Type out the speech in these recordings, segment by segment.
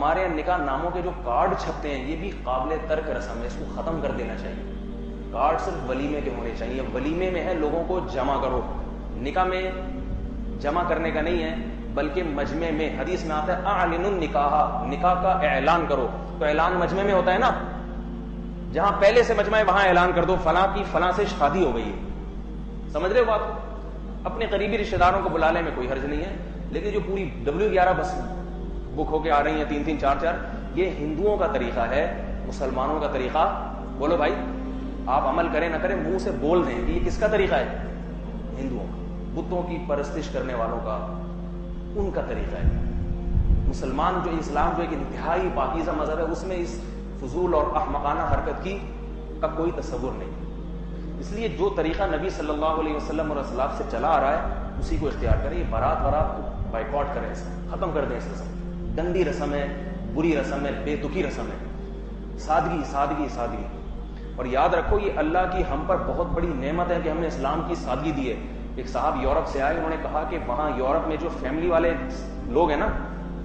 ہمارے یہاں نکاح ناموں کے جو کارڈ چھپتے ہیں یہ بھی قابل ترک رسم ہے، اس کو ختم کر دینا چاہیے. کارڈ صرف ولیمے کے ہونے چاہیے. ولیمے میں ہے لوگوں کو جمع کرو، نکاح میں جمع کرنے کا نہیں ہے بلکہ مجمع میں. حدیث میں آتا ہے اعلنوا النکاح، نکاح کا اعلان کرو. تو اعلان مجمع میں ہوتا ہے نا، جہاں پہلے سے مجمع ہے وہاں اعلان کر دو فلاں کی فلاں سے شادی ہو گئی ہے. سمجھ رہے ہو بات؟ اپنے قریبی رشتہ داروں کو بلانے میں کوئی حرج نہیں ہے، لیکن جو پوری W11 بس بک ہو کے آ رہی ہیں 3-3 4-4، یہ ہندوؤں کا طریقہ ہے، مسلمانوں کا طریقہ. بولو بھائی، آپ عمل کریں نہ کریں منہ سے بول دیں کہ یہ کس کا طریقہ ہے؟ ہندوؤں کا، بتوں کی پرستش کرنے والوں کا، ان کا طریقہ ہے. مسلمان جو اسلام جو ایک انتہائی پاکیزہ مذہب ہے، اس میں اس فضول اور احمقانہ حرکت کی کا کوئی تصور نہیں. اس لیے جو طریقہ نبی صلی اللہ علیہ وسلم اور اسلاف سے چلا آ رہا ہے اسی کو اختیار کریں. یہ بارات بائیکاٹ کریں، اسے ختم کر دیں. اس رسم گندی رسم ہے، بری رسم ہے، بے تکی رسم ہے. سادگی سادگی سادگی. اور یاد رکھو یہ اللہ کی ہم پر بہت بڑی نعمت ہے کہ ہم نے اسلام کی سادگی دی ہے. ایک صاحب یورپ سے آئے، انہوں نے کہا کہ وہاں یورپ میں جو فیملی والے لوگ ہیں نا،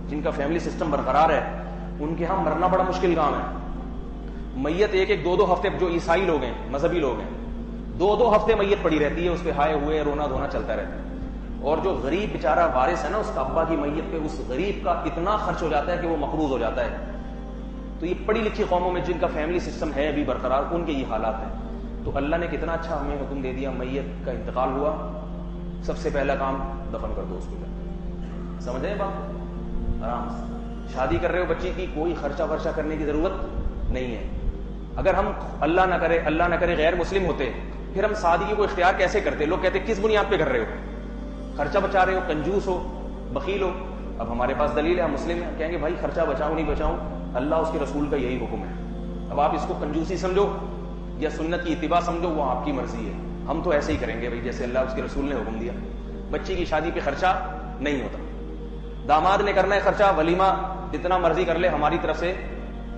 جن کا فیملی سسٹم برقرار ہے، ان کے ہاں مرنا بڑا مشکل کام ہے. میت ایک 2-2 ہفتے، جو عیسائی لوگ ہیں، مذہبی لوگ ہیں، 2-2 ہفتے میت پڑی رہتی ہے، اس پہ ہائے ہوئے رونا دھونا چلتا رہتا ہے. اور جو غریب بیچارہ وارث ہے نا اس کا ابا کی میت پہ، اس غریب کا اتنا خرچ ہو جاتا ہے کہ وہ مقروض ہو جاتا ہے. تو یہ پڑھی لکھی قوموں میں جن کا فیملی سسٹم ہے ابھی برقرار، ان کے یہ حالات ہیں. تو اللہ نے کتنا اچھا ہمیں حکم دے دیا، میت کا انتقال ہوا، سب سے پہلا کام دفن کر دو اس کو. سمجھ رہے ہیں بات؟ آرام سے شادی کر رہے ہو بچی کی، کوئی خرچہ ورچہ کرنے کی ضرورت نہیں ہے. اگر ہم اللہ نہ کرے غیر مسلم ہوتے، پھر ہم سادگی کو اختیار کیسے کرتے؟ لوگ کہتے کس بنیاد پہ کر رہے ہو؟ خرچہ بچا رہے ہو، کنجوس ہو، بخیل ہو. اب ہمارے پاس دلیل ہے، ہم مسلم ہیں، کہیں گے بھائی خرچہ بچاؤں نہیں بچاؤں، اللہ اس کے رسول کا یہی حکم ہے. اب آپ اس کو کنجوسی سمجھو یا سنت کی اتباع سمجھو، وہ آپ کی مرضی ہے. ہم تو ایسے ہی کریں گے بھائی جیسے اللہ اس کے رسول نے حکم دیا. بچی کی شادی پہ خرچہ نہیں ہوتا. داماد نے کرنا ہے خرچہ، ولیمہ جتنا مرضی کر لے، ہماری طرف سے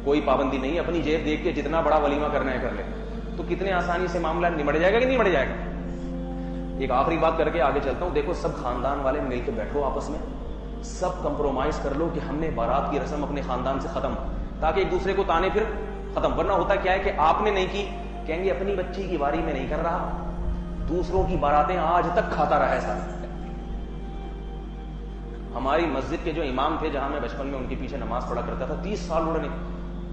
کوئی پابندی نہیں ہے. اپنی جیب دیکھ کے جتنا بڑا ولیمہ کرنا ہے کر لے. تو کتنے آسانی سے معاملہ نمٹ جائے گا کہ نہیں نمٹ جائے گا. ایک آخری بات کر کے آگے چلتا ہوں. دیکھو سب خاندان والے مل کے بیٹھو، آپس میں سب کمپرومائز کر لو کہ ہم نے بارات کی رسم اپنے خاندان سے ختم، تاکہ ایک دوسرے کو تانے پھر ختم. ورنہ ہوتا کیا ہے کہ آپ نے نہیں کی، کہیں گے اپنی بچی کی باری میں نہیں کر رہا، دوسروں کی باراتیں آج تک کھاتا رہا ہے سارا. ہماری مسجد کے جو امام تھے، جہاں میں بچپن میں ان کے پیچھے نماز پڑھا کرتا تھا، 30 سال انہوں نے،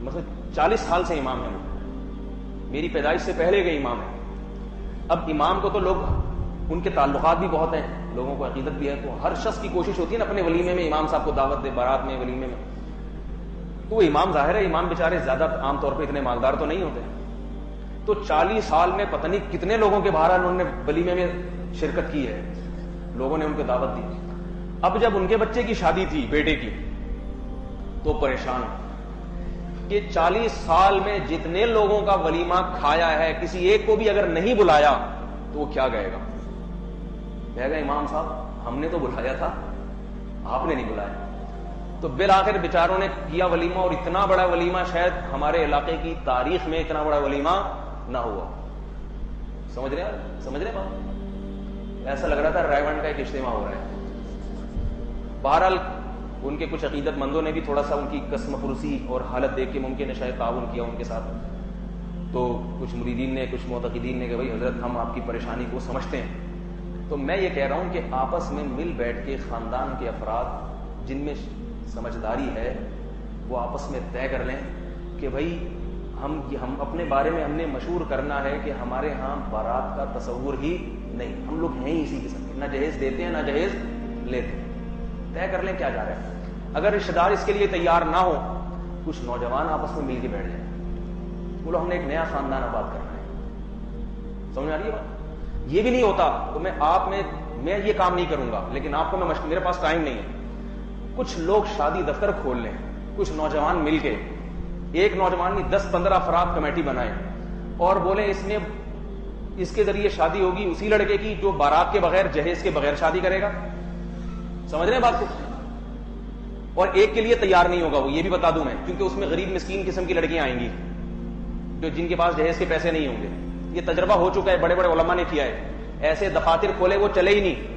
مطلب 40 سال سے امام ہیں. میری پیدائش سے پہلے کے امام ہیں. اب امام کو تو لوگ، ان کے تعلقات بھی بہت ہیں، لوگوں کو عقیدت بھی ہے، تو ہر شخص کی کوشش ہوتی ہے نا اپنے ولیمے میں امام صاحب کو دعوت دے، بارات میں، ولیمے میں. تو وہ امام ظاہر ہے، امام بیچارے زیادہ عام طور پہ اتنے مالدار تو نہیں ہوتے. تو 40 سال میں پتہ نہیں کتنے لوگوں کے بہرحال انہوں نے ولیمے میں شرکت کی ہے، لوگوں نے ان کو دعوت دی. اب جب ان کے بچے کی شادی تھی، بیٹے کی، تو پریشان کہ 40 سال میں جتنے لوگوں کا ولیمہ کھایا ہے، کسی ایک کو بھی اگر نہیں بلایا تو وہ کیا کہے گا؟ کہے گا امام صاحب ہم نے تو بلایا تھا، آپ نے نہیں بلایا. تو بالآخر بیچاروں نے کیا ولیمہ، اور اتنا بڑا ولیمہ شاید ہمارے علاقے کی تاریخ میں اتنا بڑا ولیمہ نہ ہوا. سمجھ رہے بات؟ ایسا لگ رہا تھا رائے کا ایک اجتماع ہو رہا ہے. بہرحال ان کے کچھ عقیدت مندوں نے بھی تھوڑا سا ان کی قسم پرسی اور حالت دیکھ کے ممکن ہے شاید تعاون کیا ان کے ساتھ. تو کچھ مریدین نے، کچھ معتقدین نے کہ بھائی حضرت ہم آپ کی پریشانی کو سمجھتے ہیں. تو میں یہ کہہ رہا ہوں کہ آپس میں مل بیٹھ کے خاندان کے افراد جن میں سمجھداری ہے وہ آپس میں طے کر لیں کہ بھائی ہم اپنے بارے میں ہم نے مشہور کرنا ہے کہ ہمارے ہاں بارات کا تصور ہی نہیں، ہم لوگ ہیں ہی اسی قسم کے، نہ جہیز دیتے ہیں نہ جہیز لیتے ہیں. طے کر لیں کیا جا رہا ہے. اگر رشتہ دار اس کے لیے تیار نہ ہو، کچھ نوجوان آپس میں مل کے بیٹھ جائیں، بولو ہم نے ایک نیا خاندان آباد کرنا ہے. سمجھ آ رہی ہے بات؟ یہ بھی نہیں ہوتا تو میں یہ کام نہیں کروں گا، لیکن آپ کو میرے پاس ٹائم نہیں ہے. کچھ لوگ شادی دفتر کھول لیں، کچھ نوجوان مل کے، ایک نوجوان نہیں 10-15 افراد کمیٹی بنائیں اور بولیں اس کے ذریعے شادی ہوگی اسی لڑکے کی جو بارات کے بغیر، جہیز کے بغیر شادی کرے گا. سمجھ رہے ہیں بات کو؟ اور ایک کے لیے تیار نہیں ہوگا وہ، یہ بھی بتا دوں میں، کیونکہ اس میں غریب مسکین قسم کی لڑکیاں آئیں گی جو جن کے پاس جہیز کے پیسے نہیں ہوں گے. یہ تجربہ ہو چکا ہے، بڑے بڑے علماء نے کیا ہے. ایسے دفاتر کھولے وہ چلے ہی نہیں.